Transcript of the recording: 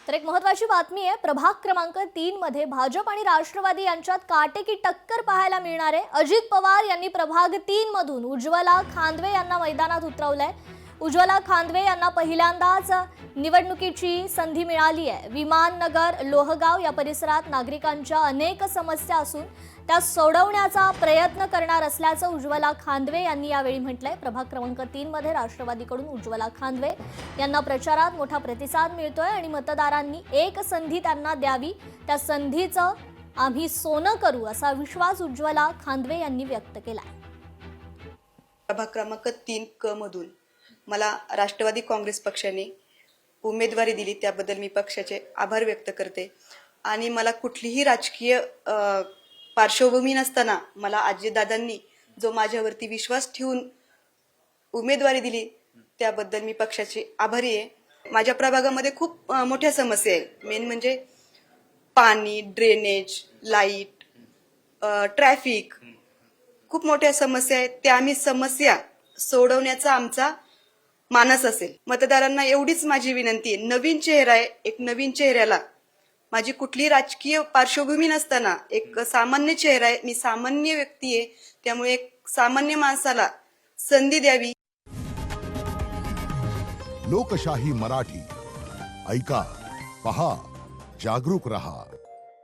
तर एक महत्त्वाची बातमी आहे। प्रभाग क्रमांक 3 मध्ये भाजप आणि राष्ट्रवादी यांच्यात काटेकी टक्कर पाहायला मिळणार आहे। अजित पवार यांनी प्रभाग 3 मधून उज्ज्वला खांदवे यांना मैदानात उतरवलंय। उज्ज्वला खांदवे यांना पहिल्यांदाच निवडणुकीची संधी मिळाली आहे। विमाननगर लोहगाव या परिसरात नागरिकांच्या अनेक समस्या असून त्या सोडवण्याचा प्रयत्न करणार असल्याचं उज्ज्वला खांदवे यांनी यावेळी म्हटलंय। प्रभाग क्रमांक 3 मध्ये राष्ट्रवादीकडून उज्ज्वला खांदवे यांना प्रचारात मोठा प्रतिसाद मिळतोय आणि मतदारांनी एक संधी त्यांना द्यावी, त्या संधीचं आम्ही सोनं करू असा विश्वास उज्ज्वला खांदवे यांनी व्यक्त केलाय। प्रभाग क्रमांक 3 क मधून मला राष्ट्रवादी काँग्रेस पक्षाने उमेदवारी दिली, त्याबद्दल मी पक्षाचे आभार व्यक्त करते। आणि मला कुठलीही राजकीय पार्श्वभूमी नसताना मला अजितदादांनी जो माझ्यावरती विश्वास ठेवून उमेदवारी दिली त्याबद्दल मी पक्षाचे आभारी आहे। माझ्या प्रभागामध्ये खूप मोठ्या समस्या आहेत। मेन म्हणजे पाणी, ड्रेनेज, लाईट, ट्रॅफिक, खूप मोठ्या समस्या आहेत। त्या आम्ही समस्या सोडवण्याचा आमचा मानस असेल। मतदारांना एवढीच माझी विनंती आहे, नवीन चेहरा आहे, एक नवीन चेहऱ्याला माझी कुठली राजकीय पार्श्वभूमी नसताना एक सामान्य चेहरा आहे, मी सामान्य व्यक्ती आहे, त्यामुळे एक सामान्य माणसाला संधी द्यावी। लोकशाही मराठी ऐका, पहा, जागरूक रहा।